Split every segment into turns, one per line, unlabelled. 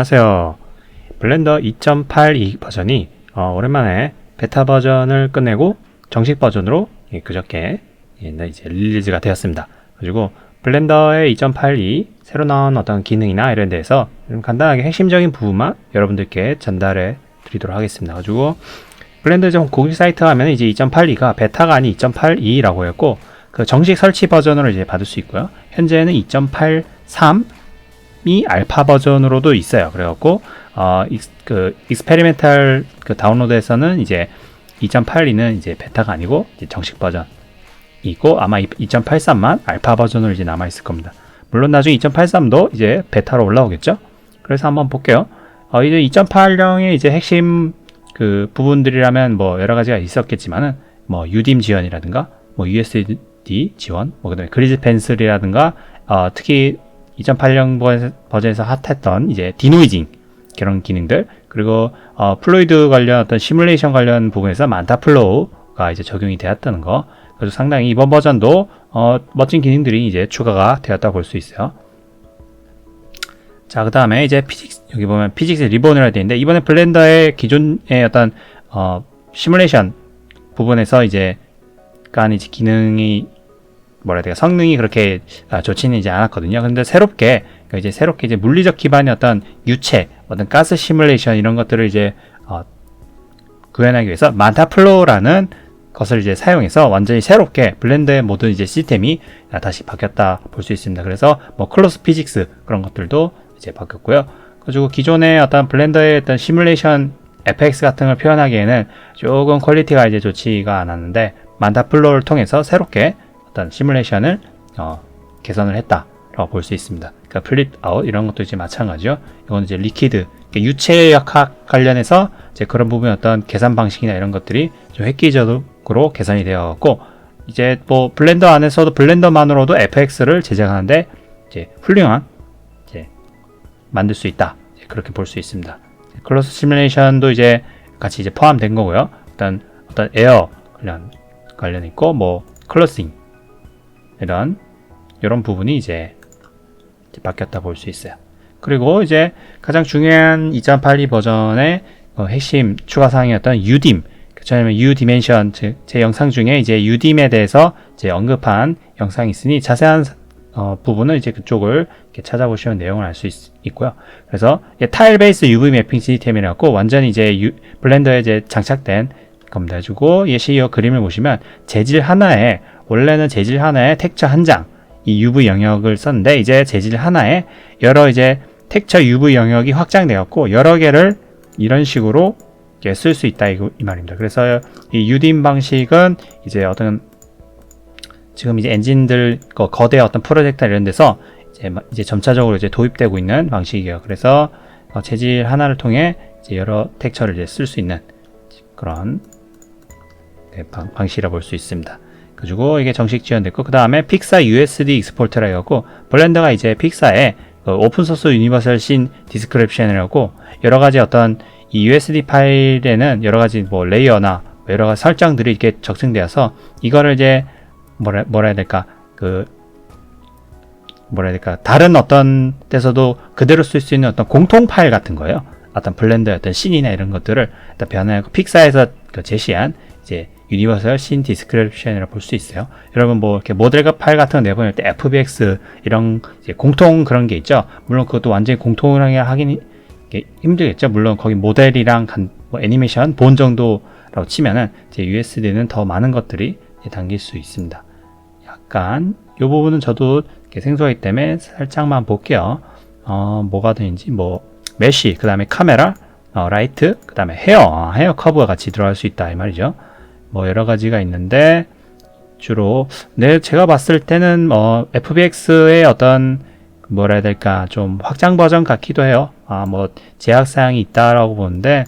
안녕하세요. 블렌더 2.82 버전이 오랜만에 베타 버전을 끝내고 정식 버전으로 그저께 이제 릴리즈가 되었습니다. 그리고 블렌더의 2.82 새로 나온 어떤 기능이나 이런 데에서 좀 간단하게 핵심적인 부분만 여러분들께 전달해 드리도록 하겠습니다. 가지고 블렌더 공식 사이트 하면 이제 2.82가 베타가 아닌 2.82라고 했고, 그 정식 설치 버전으로 이제 받을 수 있고요. 현재는 2.83이 알파 버전으로도 있어요. 그래갖고 그 익스페리멘탈 그 다운로드에서는 이제 2.82는 이제 베타가 아니고 이제 정식 버전이고, 아마 2.83만 알파 버전으로 이제 남아 있을 겁니다. 물론 나중에 2.83도 이제 베타로 올라오겠죠. 그래서 한번 볼게요. 이제 2.80의 이제 핵심 그 부분들이라면 뭐 여러 가지가 있었겠지만은 뭐 UDIM 지원이라든가 뭐 USD 지원, 뭐 그다음에 그리즈 펜슬이라든가 특히 2.80 버전에서 핫했던 이제 디노이징 그런 기능들, 그리고 플로이드 관련 어떤 시뮬레이션 관련 부분에서 만타플로우가 이제 적용이 되었다는 거. 그래서 상당히 이번 버전도 멋진 기능들이 이제 추가가 되었다 볼 수 있어요. 자, 그 다음에 이제 피직스, 여기 보면 피직스 리본이라 되어 있는데, 이번에 블렌더의 기존의 어떤 시뮬레이션 부분에서 이제 기능이 뭐라 해야 될까, 성능이 그렇게 좋지는 이제 않았거든요. 근데 새롭게 이제 물리적 기반의 어떤 유체, 어떤 가스 시뮬레이션 이런 것들을 이제 구현하기 위해서 만타플로우라는 것을 이제 사용해서 완전히 새롭게 블렌더의 모든 이제 시스템이 다시 바뀌었다 볼 수 있습니다. 그래서 뭐 클로스 피직스 그런 것들도 이제 바뀌었고요. 그리고 기존의 어떤 블렌더의 어떤 시뮬레이션 FX 같은 걸 표현하기에는 조금 퀄리티가 이제 좋지가 않았는데, 만타플로우를 통해서 새롭게 어떤 시뮬레이션을 개선을 했다라고 볼 수 있습니다. 그러니까 플립 아웃 이런 것도 이제 마찬가지죠. 이건 이제 리퀴드, 그러니까 유체역학 관련해서 이제 그런 부분의 어떤 계산 방식이나 이런 것들이 좀 획기적으로 개선이 되어갖고, 이제 뭐 블렌더 안에서도 블렌더만으로도 FX를 제작하는데 이제 훌륭한 이제 만들 수 있다, 그렇게 볼 수 있습니다. 클로스 시뮬레이션도 이제 같이 이제 포함된 거고요. 어떤 에어 관련 있고, 뭐 클로싱 이런 부분이 이제 바뀌었다 볼 수 있어요. 그리고 이제 가장 중요한 2.82 버전의 핵심 추가 사항이었던 UDIM, 저는 U 디멘션, 제 영상 중에 이제 UDIM에 대해서 이제 언급한 영상이 있으니 자세한 부분은 이제 그쪽을 이렇게 찾아보시면 내용을 알 수 있고요. 그래서 타일 베이스 UV 매핑 시스템이라고 완전히 이제 블렌더에 이제 장착된 겁니다. 가지고 예시어 그림을 보시면 원래는 재질 하나에 텍처 한 장, 이 UV 영역을 썼는데, 이제 재질 하나에 여러 이제 텍처 UV 영역이 확장되었고 여러 개를 이런 식으로 쓸 수 있다 이 말입니다. 그래서 이 UDIM 방식은 이제 지금 이제 엔진들 거대 어떤 프로젝터 이런 데서 이제 점차적으로 이제 도입되고 있는 방식이에요. 그래서 재질 하나를 통해 이제 여러 텍처를 이제 쓸 수 있는 그런 방식이라 볼 수 있습니다. 그리고 이게 정식 지원됐고, 그 다음에 픽사 USD 익스포트라 해갖고, 블렌더가 이제 픽사의 오픈소스 유니버설 씬 디스크립션이라고 여러 가지 어떤 이 USD 파일에는 여러 가지 뭐 레이어나 여러 가지 설정들이 이렇게 적층되어서 이거를 이제 뭐라 해야 될까, 다른 어떤 데서도 그대로 쓸 수 있는 어떤 공통 파일 같은 거예요. 어떤 블렌더의 어떤 씬이나 이런 것들을 일단 변화하고 픽사에서 제시한 이제 유니버설 씬 디스크립션이라고 볼 수 있어요. 여러분 뭐 이렇게 모델 파일 같은 거 내보낼 때 FBX 이런 이제 공통 그런 게 있죠. 물론 그것도 완전히 공통하게 하긴 힘들겠죠. 물론 거기 모델이랑 뭐 애니메이션 본 정도라고 치면은 이제 USD는 더 많은 것들이 담길 수 있습니다. 약간 이 부분은 저도 이렇게 생소하기 때문에 살짝만 볼게요. 뭐가 되는지, 뭐 메쉬, 그 다음에 카메라, 라이트, 그 다음에 헤어 커브가 같이 들어갈 수 있다 이 말이죠. 뭐 여러 가지가 있는데, 주로 제가 봤을 때는 FBX의 어떤 뭐라 해야 될까, 좀 확장 버전 같기도 해요. 뭐 제약 사항이 있다라고 보는데,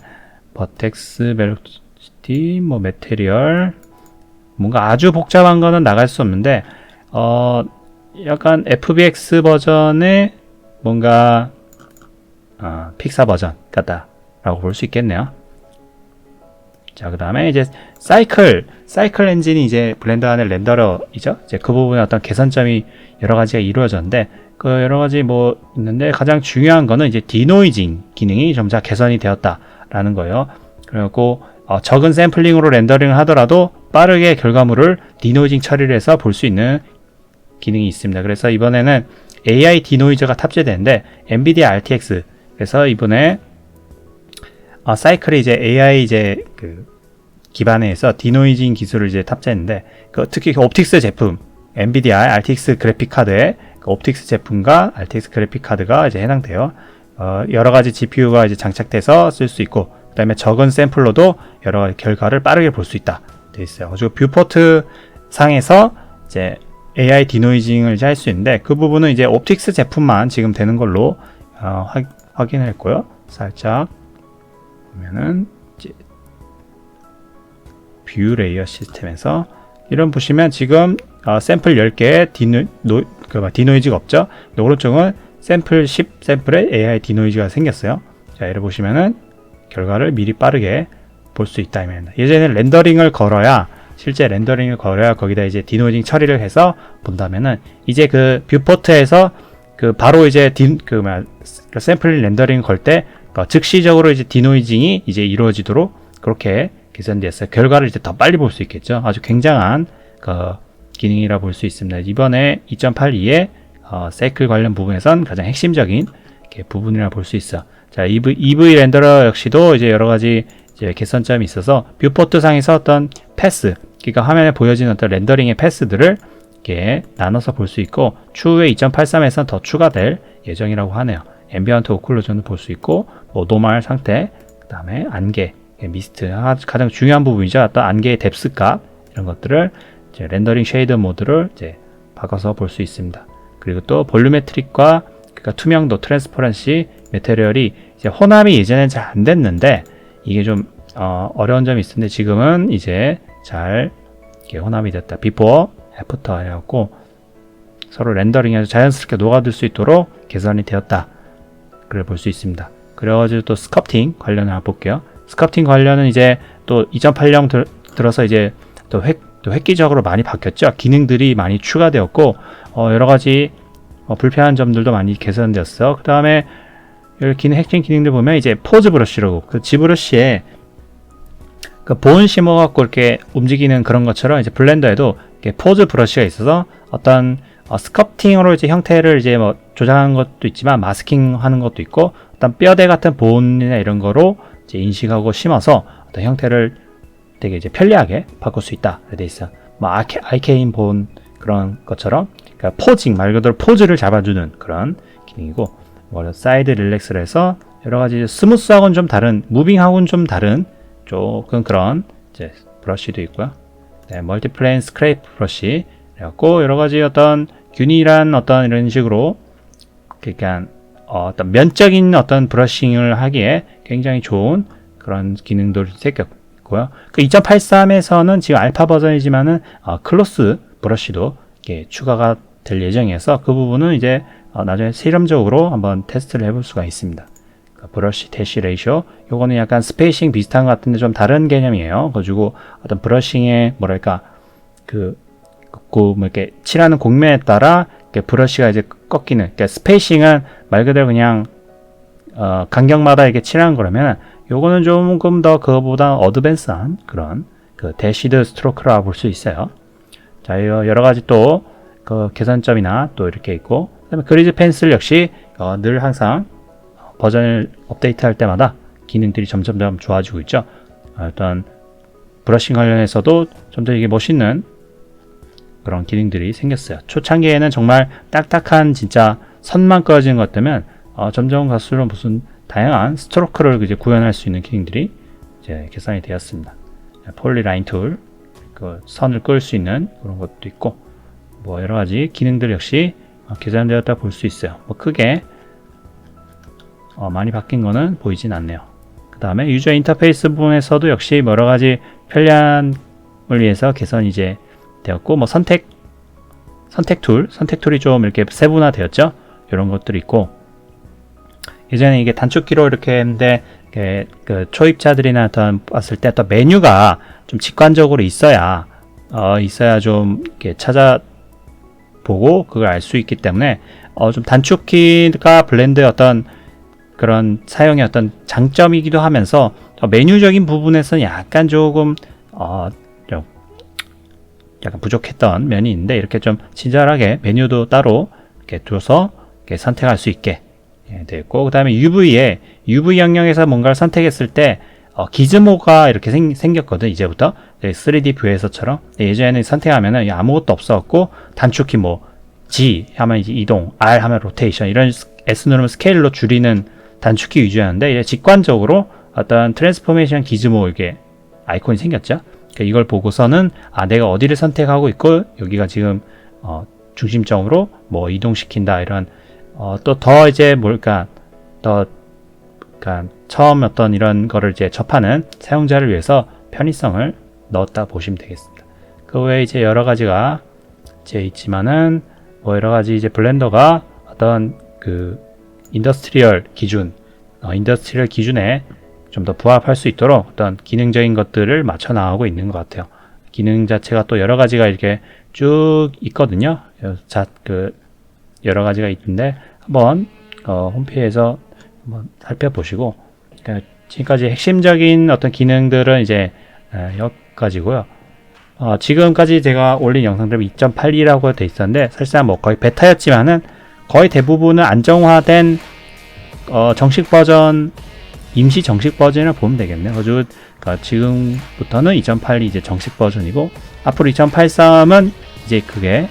버텍스, 벨로시티, 뭐 메테리얼, 뭔가 아주 복잡한 거는 나갈 수 없는데, 약간 FBX 버전의 뭔가 픽사 버전 같다라고 볼 수 있겠네요. 자, 그 다음에 이제 사이클 엔진이 이제 블렌더 안에 렌더러이죠. 이제 그 부분에 어떤 개선점이 여러 가지가 이루어졌는데, 그 여러 가지 뭐 있는데 가장 중요한 거는 이제 디노이징 기능이 점차 개선이 되었다라는 거예요. 그리고 적은 샘플링으로 렌더링을 하더라도 빠르게 결과물을 디노이징 처리를 해서 볼 수 있는 기능이 있습니다. 그래서 이번에는 AI 디노이저가 탑재되는데 엔비디아 RTX, 그래서 이번에 사이클이 이제 AI 이제 그 기반에 해서 디노이징 기술을 이제 탑재했는데, 특히 옵틱스 제품 엔비디아 RTX 그래픽 카드에 옵틱스 제품과 RTX 그래픽 카드가 이제 해당돼요. 여러 가지 GPU가 이제 장착돼서 쓸 수 있고, 그 다음에 적은 샘플로도 여러 가지 결과를 빠르게 볼 수 있다 돼 있어요. 그리고 뷰포트 상에서 이제 AI 디노이징을 이제 할 수 있는데, 그 부분은 이제 옵틱스 제품만 지금 되는 걸로 확인을 했고요. 살짝 보면은 이제 뷰 레이어 시스템에서 이런 보시면 지금 샘플 10개에 디노이즈가 없죠. 오른쪽은 샘플 10 샘플에 AI 디노이즈가 생겼어요. 자, 이를 보시면은 결과를 미리 빠르게 볼 수 있다. 예전에는 실제 렌더링을 걸어야 거기다 이제 디노이징 처리를 해서 본다면은, 이제 그 뷰포트에서 바로 이제 샘플 렌더링 걸 때 즉시적으로 이제 디노이징이 이제 이루어지도록 그렇게 개선되었어요. 결과를 이제 더 빨리 볼 수 있겠죠. 아주 굉장한 기능이라 볼 수 있습니다. 이번에 2.82의 사이클 관련 부분에선 가장 핵심적인 부분이라 볼 수 있어. 자, EV 렌더러 역시도 이제 여러 가지 이제 개선점이 있어서 뷰포트 상에서 어떤 패스, 그러니까 화면에 보여지는 어떤 렌더링의 패스들을 이렇게 나눠서 볼 수 있고, 추후에 2.83에서는 더 추가될 예정이라고 하네요. 앰비언트 오클루전도 볼 수 있고, 노멀 상태, 그 다음에 안개, 미스트, 가장 중요한 부분이죠. 어떤 안개의 뎁스 값, 이런 것들을 이제 렌더링 쉐이더 모드를 이제 바꿔서 볼 수 있습니다. 그리고 또 볼루메트릭과 그러니까 투명도, 트랜스퍼런시, 메테리얼이 이제 혼합이 예전엔 잘 안 됐는데, 이게 좀 어려운 점이 있었는데 지금은 이제 잘 이렇게 혼합이 됐다. 비포, 애프터 해갖고 서로 렌더링해서 자연스럽게 녹아들 수 있도록 개선이 되었다. 그걸 볼 수 있습니다. 그래가지고 또 스컵팅 관련을 볼게요. 스컵팅 관련은 이제 또 2.80 들어서 이제 또 획기적으로 많이 바뀌었죠. 기능들이 많이 추가되었고, 여러 가지 불편한 점들도 많이 개선되었어. 그 다음에 여기 핵심 기능들 보면 이제 포즈 브러쉬라고, 그 G 브러쉬에 그 본 심어갖고 이렇게 움직이는 그런 것처럼 이제 블렌더에도 이렇게 포즈 브러쉬가 있어서 어떤 스컵팅으로 이제 형태를 이제 뭐 조작하는 것도 있지만 마스킹 하는 것도 있고, 어떤 뼈대 같은 본이나 이런 거로 이제 인식하고 심어서 어떤 형태를 되게 이제 편리하게 바꿀 수 있다 돼 있어. 뭐 아이케인 본 그런 것처럼, 그러니까 포징 말 그대로 포즈를 잡아주는 그런 기능이고, 사이드 릴렉스를 해서 여러 가지 스무스하고는 좀 다른, 무빙하고는 좀 다른 조금 그런 이제 브러쉬도 있고요. 네, 멀티플레인 스크레이프 브러쉬, 그래갖고 여러 가지 어떤 균일한 어떤 이런 식으로, 그러니까 어떤 면적인 어떤 브러싱을 하기에 굉장히 좋은 그런 기능도 생겼고요. 그 2.83에서는 지금 알파 버전이지만은 클로스 브러쉬도 이렇게 추가가 될 예정이어서 그 부분은 이제 나중에 실험적으로 한번 테스트를 해볼 수가 있습니다. 브러쉬 대시 레이쇼, 요거는 약간 스페이싱 비슷한 것 같은데 좀 다른 개념이에요. 그래가지고 어떤 브러싱의 뭐랄까 뭐 이렇게 칠하는 곡면에 따라 이렇게 브러쉬가 이제 꺾이는, 그러니까 스페이싱은 말 그대로 그냥 간격마다 이렇게 칠하는 거라면, 요거는 조금 더 그거보다 어드밴스한 그런 대시드 스트로크라고 볼 수 있어요. 자, 여러 가지 또 개선점이나 또 이렇게 있고, 그다음에 그리즈 펜슬 역시 늘 항상 버전을 업데이트할 때마다 기능들이 점점 좋아지고 있죠. 어떤 브러싱 관련해서도 좀 더 이게 멋있는 그런 기능들이 생겼어요. 초창기에는 정말 딱딱한 진짜 선만 꺼지는 것 같으면 점점 갈수록 무슨 다양한 스트로크를 이제 구현할 수 있는 기능들이 이제 개선이 되었습니다. 폴리라인 툴, 선을 끌 수 있는 그런 것도 있고, 뭐 여러 가지 기능들 역시 개선되었다 볼 수 있어요. 뭐 크게 많이 바뀐 거는 보이진 않네요. 그 다음에 유저 인터페이스 부분에서도 역시 여러 가지 편리함을 위해서 개선이 이제 되었고, 뭐 선택 툴이 좀 이렇게 세분화되었죠. 이런 것들이 있고, 예전에 이게 단축키로 이렇게 했는데 그 초입자들이나 어떤 봤을 때 어떤 메뉴가 좀 직관적으로 있어야 좀 이렇게 찾아보고 그걸 알 수 있기 때문에 좀 단축키가 블렌드의 어떤 그런 사용의 어떤 장점이기도 하면서 메뉴적인 부분에서는 약간 조금 좀 약간 부족했던 면이 있는데, 이렇게 좀 친절하게 메뉴도 따로 이렇게 둬서 이렇게 선택할 수 있게 되어 있고, 그 다음에 UV 영역에서 뭔가를 선택했을 때 기즈모가 이렇게 생겼거든. 이제부터 3D 뷰에서처럼. 예전에는 선택하면은 아무것도 없었고, 단축키 뭐 G 하면 이제 이동, R 하면 로테이션, 이런 S 누르면 스케일로 줄이는 단축키 위주였는데, 이제 직관적으로 어떤 트랜스포메이션 기즈모 이게 아이콘이 생겼죠. 그러니까 이걸 보고서는 내가 어디를 선택하고 있고, 여기가 지금 중심점으로 뭐 이동시킨다, 이런 또 더 이제 뭘까 그러니까 처음 어떤 이런 거를 이제 접하는 사용자를 위해서 편의성을 넣었다 보시면 되겠습니다. 그 외에 이제 여러 가지가 이제 있지만은 뭐 여러 가지 이제 블렌더가 어떤 그 인더스트리얼 기준에 좀 더 부합할 수 있도록 어떤 기능적인 것들을 맞춰 나가고 있는 것 같아요. 기능 자체가 또 여러 가지가 이렇게 쭉 있거든요. 여러 가지가 있는데 한번 홈페이지에서 한번 살펴보시고, 지금까지 핵심적인 어떤 기능들은 이제 여기까지고요. 지금까지 제가 올린 영상들은 2.8이라고 돼 있었는데, 사실상 뭐 거의 베타였지만은 거의 대부분은 안정화된 정식 버전, 임시 정식 버전을 보면 되겠네요. 그래서 지금부터는 2.8이 이제 정식 버전이고, 앞으로 2.83은 이제 그게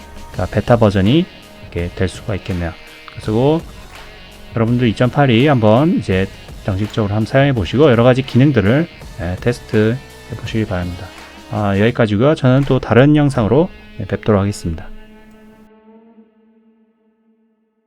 베타 버전이 이렇게 될 수가 있겠네요. 그래서 여러분들 2.8이 한번 이제 정식적으로 한번 사용해 보시고 여러 가지 기능들을 테스트 해 보시기 바랍니다. 여기까지고요. 저는 또 다른 영상으로 뵙도록 하겠습니다.